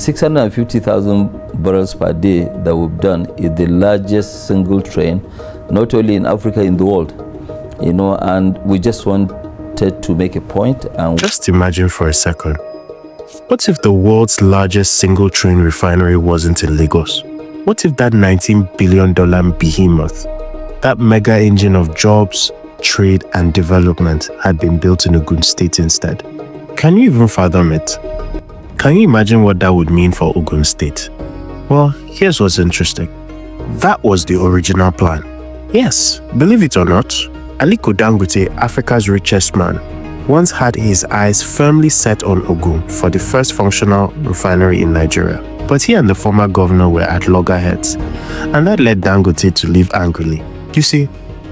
650,000 barrels per day that we've done is the largest single train, not only in Africa, in the world. And we just wanted to make a point. And just imagine for a second, what if the world's largest single train refinery wasn't in Lagos? What if that $19 billion behemoth, that mega engine of jobs, trade and development, had been built in Ogun State instead? Can you even fathom it? Can you imagine what that would mean for Ogun State? Well, here's what's interesting. That was the original plan. Yes, believe it or not, Aliko Dangote, Africa's richest man, once had his eyes firmly set on Ogun for the first functional refinery in Nigeria. But he and the former governor were at loggerheads, and that led Dangote to leave angrily. You see,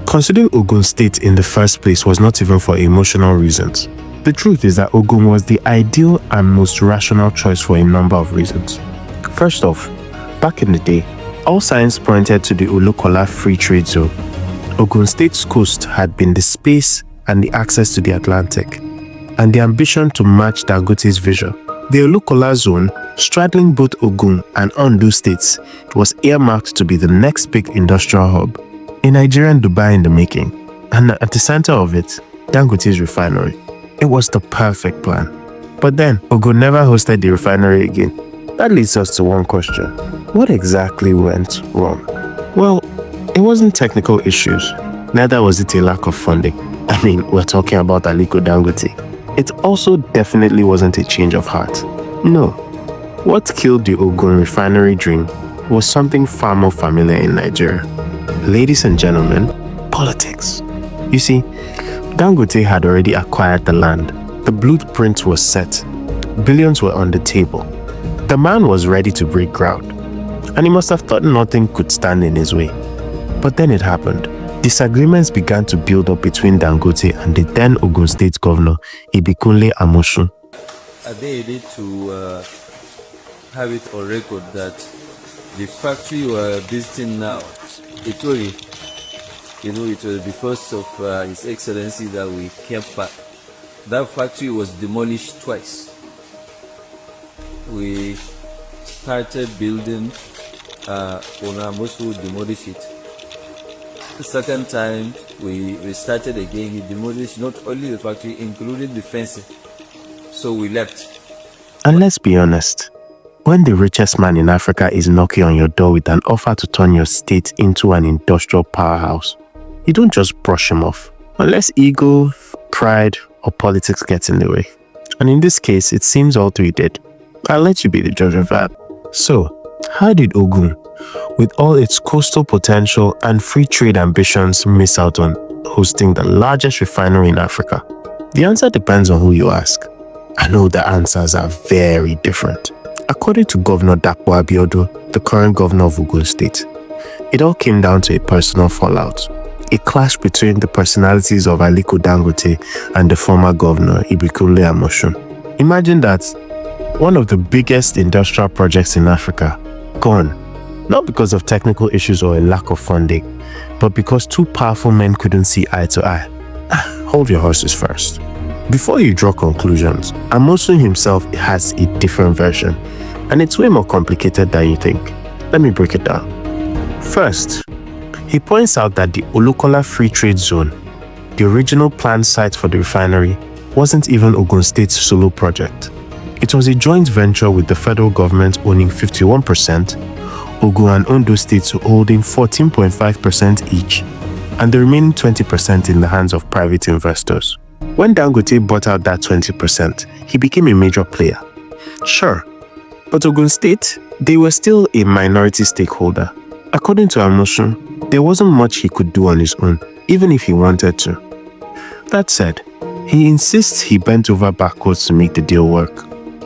considering Ogun State in the first place was not even for emotional reasons. The truth is that Ogun was the ideal and most rational choice for a number of reasons. First off, back in the day, all signs pointed to the Olokola Free Trade Zone. Ogun State's coast had been the space and the access to the Atlantic, and the ambition to match Dangote's vision. The Olokola Zone, straddling both Ogun and Ondo states, was earmarked to be the next big industrial hub, a Nigerian Dubai in the making, and at the center of it, Dangote's refinery. It was the perfect plan. But then, Ogun never hosted the refinery again. That leads us to one question. What exactly went wrong? Well, it wasn't technical issues. Neither was it a lack of funding. I mean, we're talking about Aliko Dangote. It also definitely wasn't a change of heart. No. What killed the Ogun refinery dream was something far more familiar in Nigeria. Ladies and gentlemen, politics. You see, Dangote had already acquired the land. The blueprint was set. Billions were on the table. The man was ready to break ground, and he must have thought nothing could stand in his way. But then it happened. Disagreements began to build up between Dangote and the then Ogun State Governor, Ibikunle Amosun. Are they ready to have it on record that the factory we are visiting now, Itori, it was because of His Excellency that we came back. That factory was demolished twice. We started building, Ownahomeng demolished it. The second time we restarted again, he demolished not only the factory, including the fencing. So we left. And let's be honest, when the richest man in Africa is knocking on your door with an offer to turn your state into an industrial powerhouse, you don't just brush him off, unless ego, pride, or politics gets in the way. And in this case, it seems all three did. I'll let you be the judge of that. So, how did Ogun, with all its coastal potential and free trade ambitions, miss out on hosting the largest refinery in Africa? The answer depends on who you ask. I know the answers are very different. According to Governor Dapo Abiodun, the current governor of Ogun State, it all came down to a personal fallout. A clash between the personalities of Aliko Dangote and the former governor, Ibikunle Amosun. Imagine that, one of the biggest industrial projects in Africa, gone. Not because of technical issues or a lack of funding, but because two powerful men couldn't see eye to eye. Hold your horses first. Before you draw conclusions, Amosun himself has a different version, and it's way more complicated than you think. Let me break it down. First, he points out that the Olokola Free Trade Zone, the original planned site for the refinery, wasn't even Ogun State's solo project. It was a joint venture with the federal government owning 51%, Ogun and Ondo states holding 14.5% each, and the remaining 20% in the hands of private investors. When Dangote bought out that 20%, he became a major player. Sure, but Ogun State, they were still a minority stakeholder. According to Amosun, there wasn't much he could do on his own, even if he wanted to. That said, he insists he bent over backwards to make the deal work.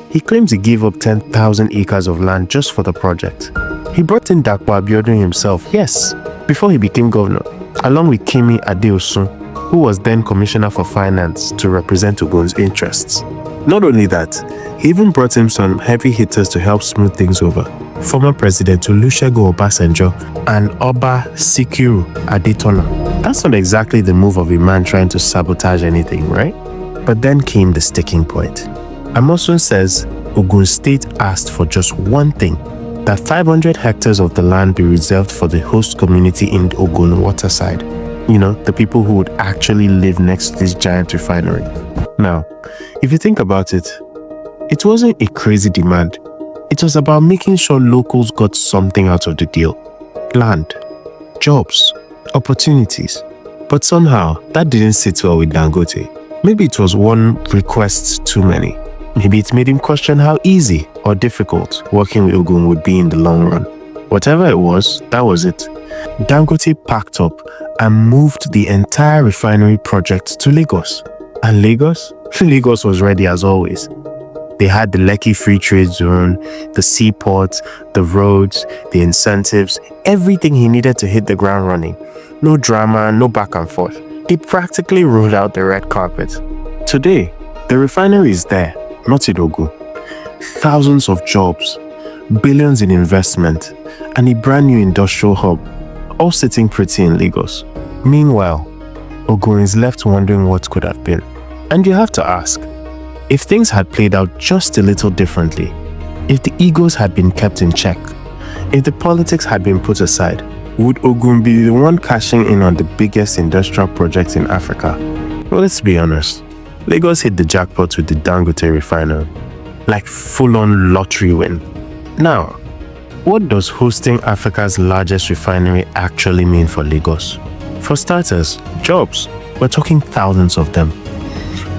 He claims he gave up 10,000 acres of land just for the project. He brought in Dapo Abiodun himself, yes, before he became governor, along with Kemi Adeosun, who was then Commissioner for Finance, to represent Ogun's interests. Not only that, he even brought in some heavy hitters to help smooth things over. Former President Olusegun Obasanjo and Oba Sikiru Adetola. That's not exactly the move of a man trying to sabotage anything, right? But then came the sticking point. Amosun says Ogun State asked for just one thing: that 500 hectares of the land be reserved for the host community in the Ogun waterside. You know, the people who would actually live next to this giant refinery. Now, if you think about it, it wasn't a crazy demand. It was about making sure locals got something out of the deal. Land, jobs, opportunities. But somehow, that didn't sit well with Dangote. Maybe it was one request too many. Maybe it made him question how easy or difficult working with Ogun would be in the long run. Whatever it was, that was it. Dangote packed up and moved the entire refinery project to Lagos. And Lagos? Lagos was ready as always. They had the Lekki Free Trade Zone, the seaport, the roads, the incentives, everything he needed to hit the ground running. No drama, no back and forth. They practically rolled out the red carpet. Today, the refinery is there, not in Ogun. Thousands of jobs, billions in investment, and a brand new industrial hub, all sitting pretty in Lagos. Meanwhile, Ogun is left wondering what could have been. And you have to ask, if things had played out just a little differently, if the egos had been kept in check, if the politics had been put aside, would Ogun be the one cashing in on the biggest industrial project in Africa? Well, let's be honest. Lagos hit the jackpot with the Dangote refinery, like full-on lottery win. Now, what does hosting Africa's largest refinery actually mean for Lagos? For starters, jobs. We're talking thousands of them.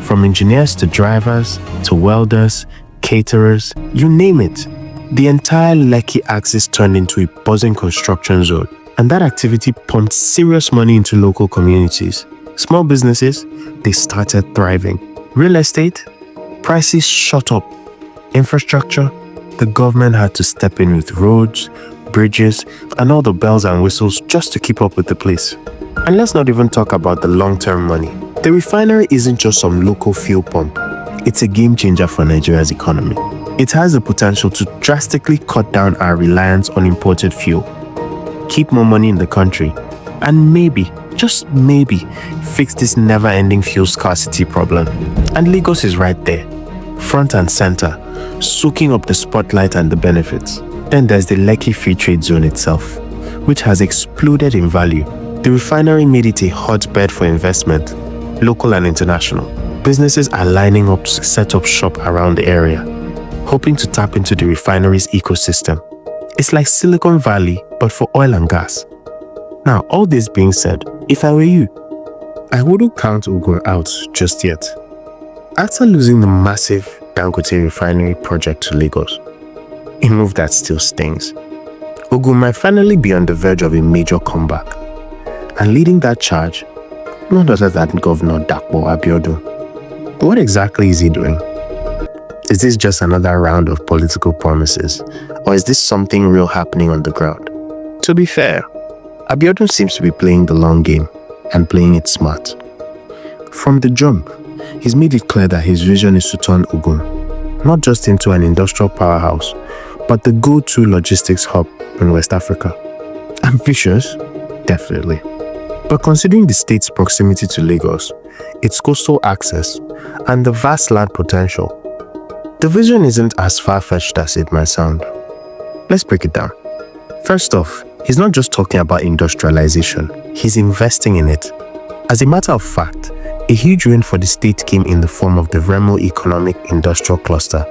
From engineers to drivers, to welders, caterers, you name it. The entire Lekki axis turned into a buzzing construction zone, and that activity pumped serious money into local communities. Small businesses, they started thriving. Real estate, prices shot up. Infrastructure, the government had to step in with roads, bridges, and all the bells and whistles just to keep up with the place. And let's not even talk about the long-term money. The refinery isn't just some local fuel pump. It's a game changer for Nigeria's economy. It has the potential to drastically cut down our reliance on imported fuel, keep more money in the country, and maybe, just maybe, fix this never-ending fuel scarcity problem. And Lagos is right there, front and center, soaking up the spotlight and the benefits. Then there's the Lekki Free Trade Zone itself, which has exploded in value. The refinery made it a hotbed for investment, local and international. Businesses are lining up to set up shop around the area, hoping to tap into the refinery's ecosystem. It's like Silicon Valley, but for oil and gas. Now, all this being said, if I were you, I wouldn't count Ogun out just yet. After losing the massive Dangote refinery project to Lagos, a move that still stings, Ogun might finally be on the verge of a major comeback. And leading that charge, none other than Governor Dapo Abiodun. What exactly is he doing? Is this just another round of political promises? Or is this something real happening on the ground? To be fair, Abiodun seems to be playing the long game and playing it smart. From the jump, he's made it clear that his vision is to turn Ogun not just into an industrial powerhouse, but the go-to logistics hub in West Africa. Ambitious? Definitely. But considering the state's proximity to Lagos, its coastal access, and the vast land potential, the vision isn't as far-fetched as it might sound. Let's break it down. First off, he's not just talking about industrialization, he's investing in it. As a matter of fact, a huge win for the state came in the form of the Remo Economic Industrial Cluster.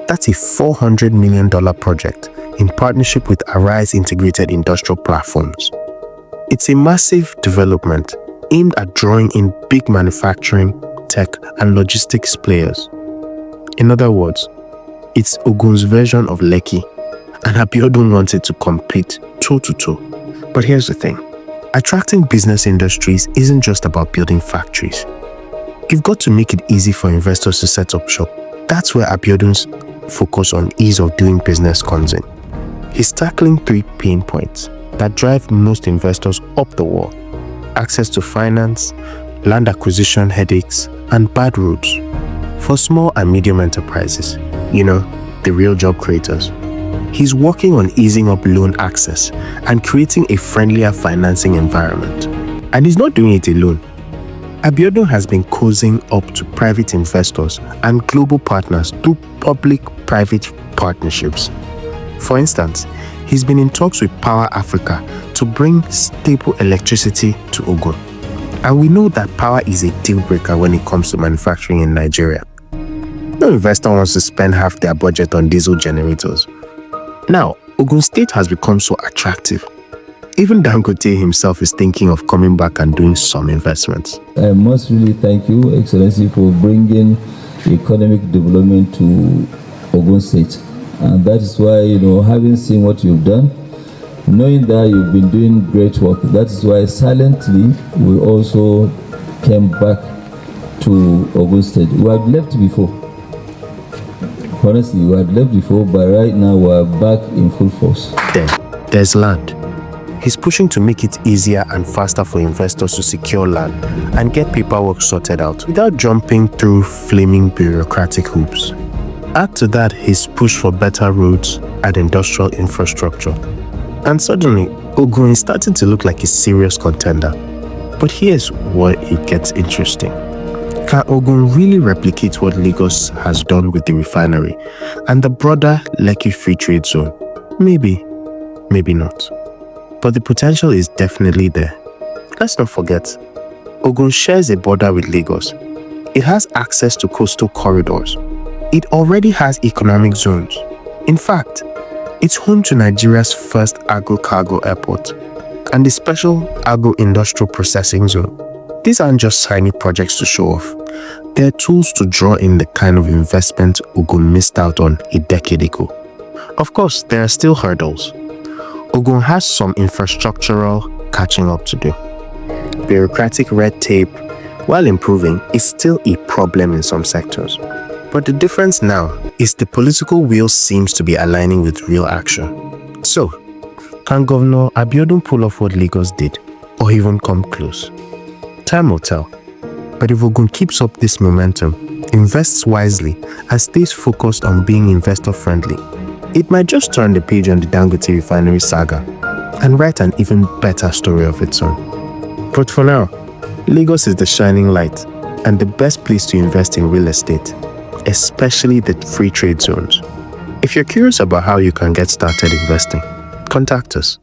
That's a $400 million project in partnership with Arise Integrated Industrial Platforms. It's a massive development aimed at drawing in big manufacturing, tech, and logistics players. In other words, it's Ogun's version of Lekki, and Abiodun wants it to compete toe-to-toe. But here's the thing. Attracting business industries isn't just about building factories. You've got to make it easy for investors to set up shop. That's where Abiodun's focus on ease of doing business comes in. He's tackling 3 pain points that drive most investors up the wall: access to finance, land acquisition headaches, and bad roads. For small and medium enterprises, the real job creators, he's working on easing up loan access and creating a friendlier financing environment. And he's not doing it alone. Abiodun has been cozying up to private investors and global partners through public-private partnerships. For instance, he's been in talks with Power Africa to bring stable electricity to Ogun. And we know that power is a deal breaker when it comes to manufacturing in Nigeria. No investor wants to spend half their budget on diesel generators. Now, Ogun State has become so attractive. Even Dangote himself is thinking of coming back and doing some investments. I must really thank you, Excellency, for bringing economic development to Ogun State. And that is why, having seen what you've done, knowing that you've been doing great work, that is why silently we also came back to Ogun State. We had left before. Honestly, we had left before, but right now we are back in full force. Then, there's land. He's pushing to make it easier and faster for investors to secure land and get paperwork sorted out without jumping through flaming bureaucratic hoops. Add to that his push for better roads and industrial infrastructure. And suddenly, Ogun is starting to look like a serious contender. But here's where it gets interesting. Can Ogun really replicate what Lagos has done with the refinery and the broader Lekki Free Trade Zone? Maybe, maybe not. But the potential is definitely there. Let's not forget, Ogun shares a border with Lagos. It has access to coastal corridors. It already has economic zones. In fact, it's home to Nigeria's first agro-cargo airport and the special agro-industrial processing zone. These aren't just tiny projects to show off. They're tools to draw in the kind of investment Ogun missed out on a decade ago. Of course, there are still hurdles. Ogun has some infrastructural catching up to do. Bureaucratic red tape, while improving, is still a problem in some sectors. But the difference now is the political wheel seems to be aligning with real action. So, can Governor Abiodun pull off what Lagos did, or even come close? Time will tell. But if Ogun keeps up this momentum, invests wisely, and stays focused on being investor-friendly, it might just turn the page on the Dangote refinery saga and write an even better story of its own. But for now, Lagos is the shining light and the best place to invest in real estate, especially the free trade zones. If you're curious about how you can get started investing, contact us.